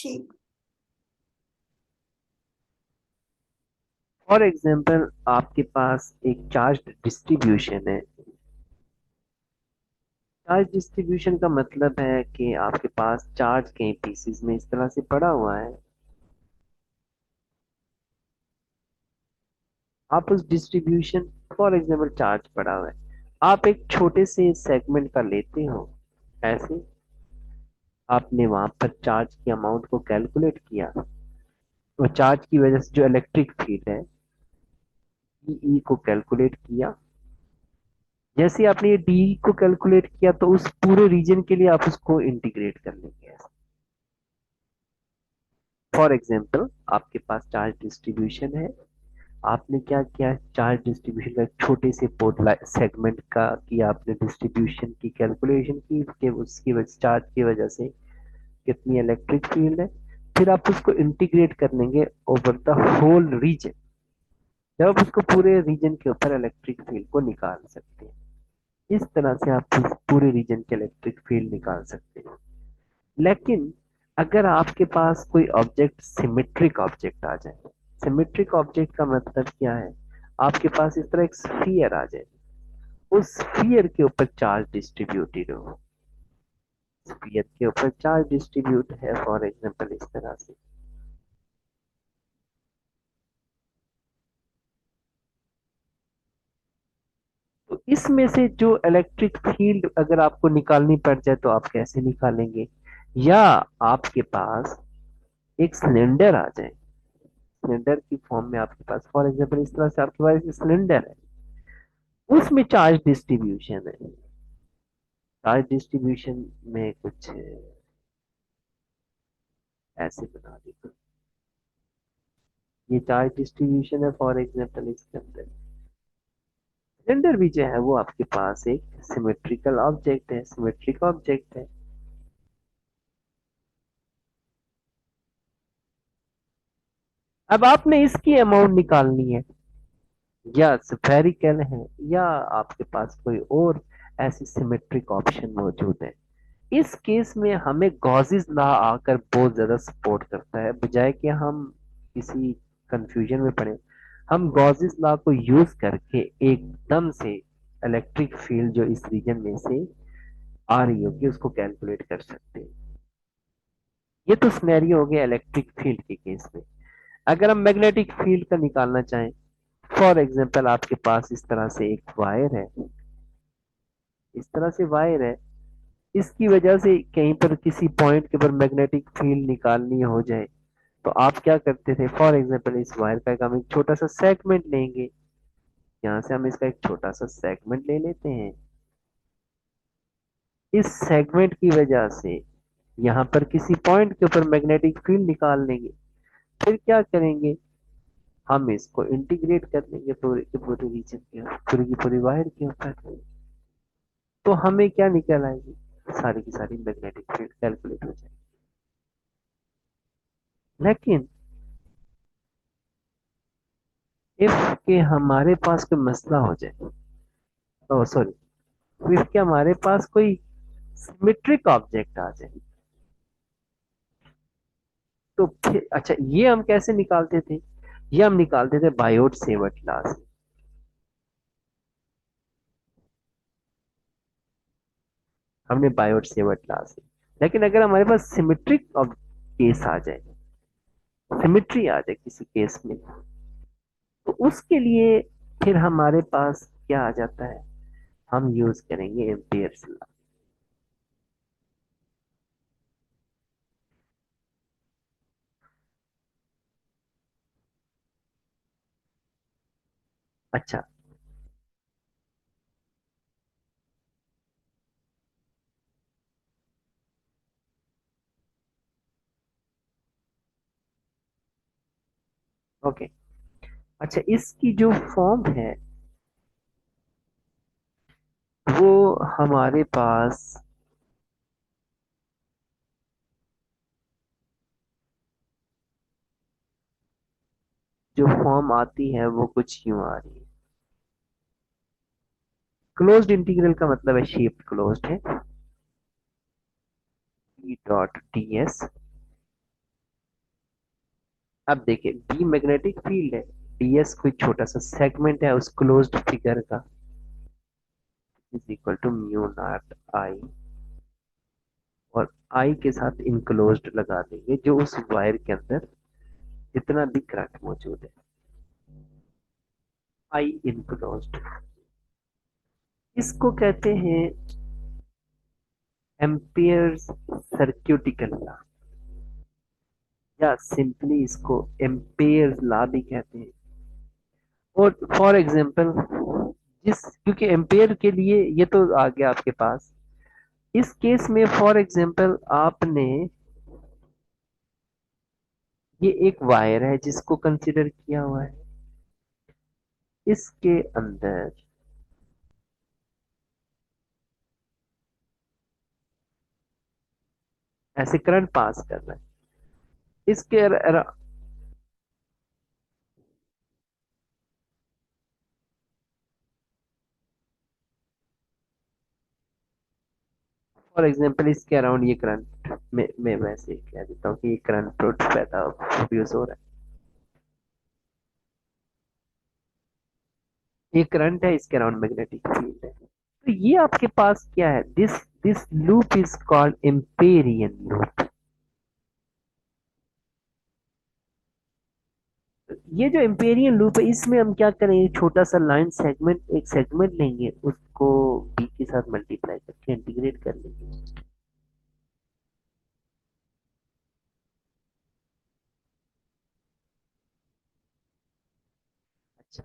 ठीक। For example आपके पास एक चार्ज डिस्ट्रीब्यूशन है। चार्ज डिस्ट्रीब्यूशन का मतलब है कि आपके पास चार्ज कई पीसेस में इस तरह से पड़ा हुआ है। आप उस डिस्ट्रीब्यूशन, फॉर एग्जाम्पल चार्ज पड़ा हुआ है, आप एक छोटे से सेगमेंट का लेते हो। ऐसे आपने वहां पर चार्ज की अमाउंट को कैलकुलेट किया, और चार्ज की वजह से जो इलेक्ट्रिक फील्ड है ई को कैलकुलेट किया। जैसे आपने ये डी को कैलकुलेट किया तो उस पूरे रीजन के लिए आप उसको इंटीग्रेट कर लेंगे। फॉर एग्जाम्पल आपके पास चार्ज डिस्ट्रीब्यूशन है। आपने क्या किया, चार्ज डिस्ट्रीब्यूशन का एक छोटे से पोर्ट सेगमेंट का किया, आपने डिस्ट्रीब्यूशन की कैलकुलेशन की कि उसकी वजह चार्ज की वजह से कितनी इलेक्ट्रिक फील्ड है। फिर आप उसको इंटीग्रेट कर लेंगे ओवर द होल रीजन। जब आप उसको पूरे रीजन के ऊपर इलेक्ट्रिक फील्ड को निकाल सकते हैं, इस तरह से आप इस पूरे रीजन के इलेक्ट्रिक फील्ड निकाल सकते हैं। लेकिन अगर आपके पास कोई ऑब्जेक्ट सिमेट्रिक ऑब्जेक्ट आ जाए, सिमेट्रिक ऑब्जेक्ट का मतलब क्या है, आपके पास इस तरह एक स्फीयर आ जाए, उस स्फीयर के ऊपर चार्ज डिस्ट्रीब्यूटेड हो, स्फीयर के ऊपर चार्ज डिस्ट्रीब्यूट है फॉर एग्जांपल इस तरह से। तो इसमें से जो इलेक्ट्रिक फील्ड अगर आपको निकालनी पड़ जाए तो आप कैसे निकालेंगे। या आपके पास एक सिलेंडर आ जाए, सिलेंडर की फॉर्म में आपके पास, फॉर एग्जांपल इस तरह से आपके पास एक सिलेंडर है, उसमें चार्ज डिस्ट्रीब्यूशन है। चार्ज डिस्ट्रीब्यूशन में कुछ ऐसे बना दी, ये चार्ज डिस्ट्रीब्यूशन है फॉर एग्जांपल इसके अंदर। सिलेंडर भी जो है वो आपके पास एक सिमेट्रिकल ऑब्जेक्ट है, सिमेट्रिक ऑब्जेक्ट है। अब आपने इसकी अमाउंट निकालनी है, या स्फेरिकल है, या आपके पास कोई और ऐसी सिमेट्रिक ऑप्शन मौजूद है। इस केस में हमें गॉसिस लॉ आकर बहुत ज्यादा सपोर्ट करता है, बजाय कि हम किसी कंफ्यूजन में पड़े। हम गॉसिस लॉ को यूज करके एकदम से इलेक्ट्रिक फील्ड जो इस रीजन में से आ रही होगी उसको कैलकुलेट कर सकते हैं। ये तो सिनेरियो हो गया इलेक्ट्रिक फील्ड के केस में। अगर हम मैग्नेटिक फील्ड का निकालना चाहें, फॉर एग्जांपल आपके पास इस तरह से एक वायर है, इस तरह से वायर है, इसकी वजह से कहीं पर किसी पॉइंट के ऊपर मैग्नेटिक फील्ड निकालनी हो जाए, तो आप क्या करते थे, फॉर एग्जांपल इस वायर का हम एक छोटा सा सेगमेंट लेंगे। यहाँ से हम इसका एक छोटा सा सेगमेंट ले लेते हैं। इस सेगमेंट की वजह से यहाँ पर किसी पॉइंट के ऊपर मैग्नेटिक फील्ड निकाल लेंगे। फिर क्या करेंगे, हम इसको इंटीग्रेट कर लेंगे पूरे के पूरे रीजन के, पूरी की पूरी वायर के ऊपर। तो हमें क्या निकल आएगी, सारी की सारी मैग्नेटिक फील्ड कैलकुलेट हो जाएगी। लेकिन इफ के हमारे पास कोई मसला हो जाए, ओ सॉरी, इफ के हमारे पास कोई सिमेट्रिक ऑब्जेक्ट आ जाए, तो फिर अच्छा ये हम कैसे निकालते थे, ये हम निकालते थे बायोट सेवर्ट लॉ से। हमने बायोट सेवर्ट लॉ से। लेकिन अगर हमारे पास सिमेट्रिक केस आ जाए, सिमेट्री आ जाए किसी केस में, तो उसके लिए फिर हमारे पास क्या आ जाता है, हम यूज करेंगे एम्पियर्स लॉ। अच्छा, ओके। अच्छा, इसकी जो फॉर्म है वो हमारे पास जो फॉर्म आती है वो कुछ यूं आ रही है। क्लोज्ड इंटीग्रल का मतलब है शेप क्लोज्ड है, ई डॉट डी एस अब देखिए बी मैग्नेटिक फील्ड है, डीएस कोई छोटा सा सेगमेंट है उस क्लोज्ड फिगर का, is equal to mu naught I, और आई के साथ इनक्लोज्ड लगा देंगे जो उस वायर के अंदर जितना भी करंट मौजूद है, आई इनक्लोज्ड। इसको कहते हैं एम्पियर्स सर्क्यूटिकल लॉ, या सिंपली इसको एम्पियर्स लॉ भी कहते हैं। और फॉर एग्जांपल जिस, क्योंकि एम्पियर के लिए ये तो आ गया आपके पास, इस केस में फॉर एग्जांपल आपने ये एक वायर है जिसको कंसीडर किया हुआ है, इसके अंदर ऐसे करंट पास कर रहा है, इसके फॉर एग्जांपल इसके अराउंड ये करंट मैं वैसे कह देता हूँ कि ये करंट पैदा प्रोड्यूस हो रहा है, ये करंट है, इसके अराउंड मैग्नेटिक फील्ड है। तो ये आपके पास क्या है, this this loop is called Amperian loop. ये जो एम्पेरियन लूप है इसमें हम क्या करेंगे, छोटा सा लाइन सेगमेंट, एक सेगमेंट लेंगे उसको बी के साथ मल्टीप्लाई करके इंटीग्रेट कर लेंगे। अच्छा,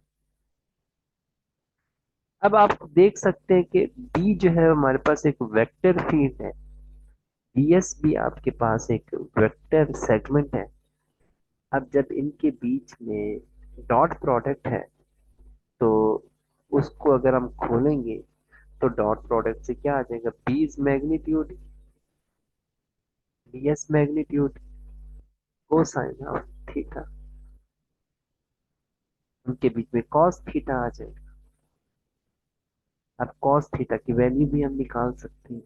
अब आप देख सकते हैं कि बी जो है हमारे पास एक वेक्टर फील्ड है, डीएस भी आपके पास एक वेक्टर सेगमेंट है। अब जब इनके बीच में डॉट प्रोडक्ट है तो उसको अगर हम खोलेंगे तो डॉट प्रोडक्ट से क्या आ जाएगा, B is magnitude, ds magnitude, cosine of theta, उनके बीच में कॉस थीटा आ जाएगा। अब कॉस थीटा की वैल्यू भी हम निकाल सकते हैं।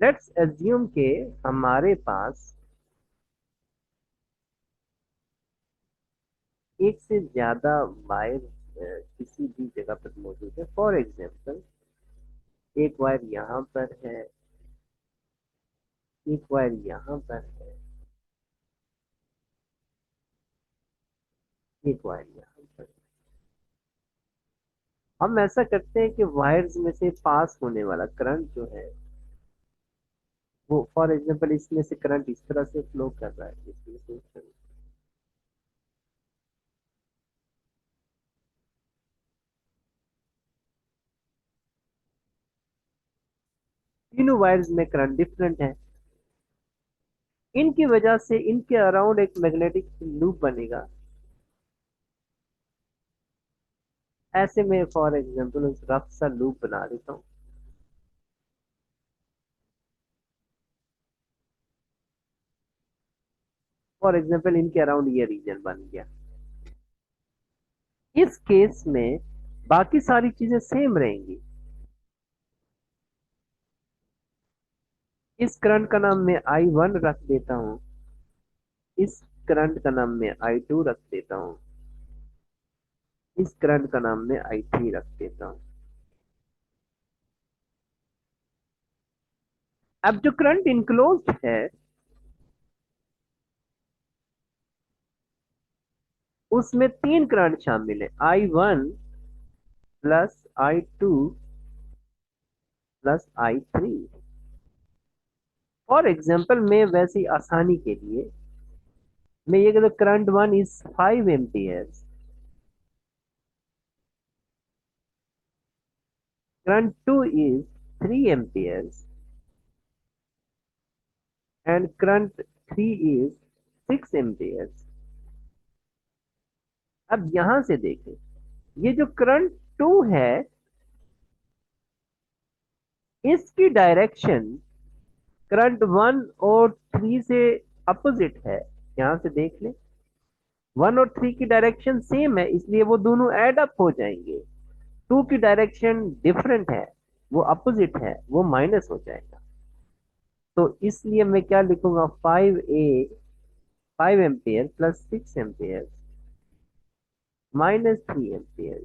लेट्स एज्यूम के हमारे पास एक से ज्यादा वायर किसी भी जगह पर मौजूद है। फॉर एग्जांपल एक वायर यहाँ पर है, एक वायर यहाँ पर है, एक वायर यहाँ पर है। हम ऐसा करते हैं कि वायर्स में से पास होने वाला करंट जो है वो फॉर एग्जांपल इसमें से करंट इस तरह से फ्लो कर रहा है, इसमें से इस तरह से। तीनों वायर्स में करंट डिफरेंट है, इनकी वजह से इनके अराउंड एक मैग्नेटिक लूप बनेगा। ऐसे में फॉर एग्जांपल उस रफ सा लूप बना देता हूँ। फॉर एग्जांपल इनके अराउंड ये रीजन बन गया। इस केस में बाकी सारी चीजें सेम रहेंगी। इस करंट का नाम मैं I1 रख देता हूँ, इस करंट का नाम मैं I2 रख देता हूँ, इस करंट का नाम मैं I3 रख देता हूँ। अब जो करंट इनक्लोज्ड है उसमें तीन करंट शामिल है, I1 plus I2 plus I3। For example मैं वैसी आसानी के लिए मैं ये कहता current one is 5 amperes, current two is 3 amperes, and current three is 6 amperes. अब यहां से देखें, ये जो करंट टू है इसकी डायरेक्शन करंट वन और थ्री से अपोजिट है। यहां से देख लें, वन और थ्री की डायरेक्शन सेम है, इसलिए वो दोनों एड अप हो जाएंगे। टू की डायरेक्शन डिफरेंट है, वो अपोजिट है, वो माइनस हो जाएगा। तो इसलिए मैं क्या लिखूंगा, 5 एम्पियर प्लस 6 एम्पियर -3 एम्पियर।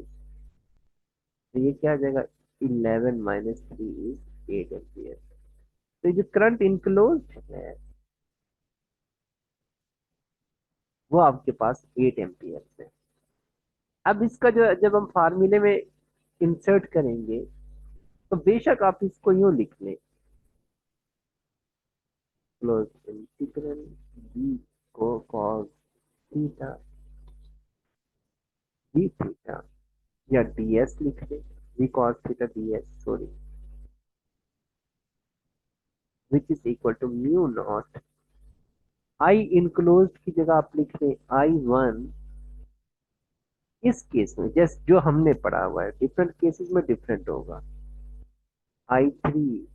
तो ये क्या आ जाएगा, 11 - 3 = 8 एम्पियर। तो ये जो करंट इनक्लोज है वो आपके पास 8 एम्पियर है। अब इसका जो जब हम फार्मूले में इंसर्ट करेंगे तो बेशक आप इसको यूं लिख लें, क्लोज इंटीग्रल बी को कॉस थीटा डी थीटा, या डीएस लिख लें, B cos theta ds, sorry, which is equal to mu naught I enclose की जगह आप लिख लें I1। इस केस में जैसे जो हमने पढ़ा हुआ है, डिफरेंट केसेस में डिफरेंट होगा। I3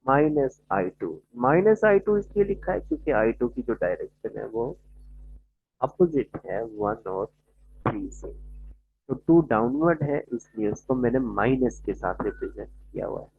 -I2, -I2 इसलिए लिखा है क्योंकि I2 की जो डायरेक्शन है वो अपोजिट है 1 और 3 से। तो 2 डाउनवर्ड है, इसलिए उसको मैंने माइनस के साथ रिप्रेजेंट किया हुआ है।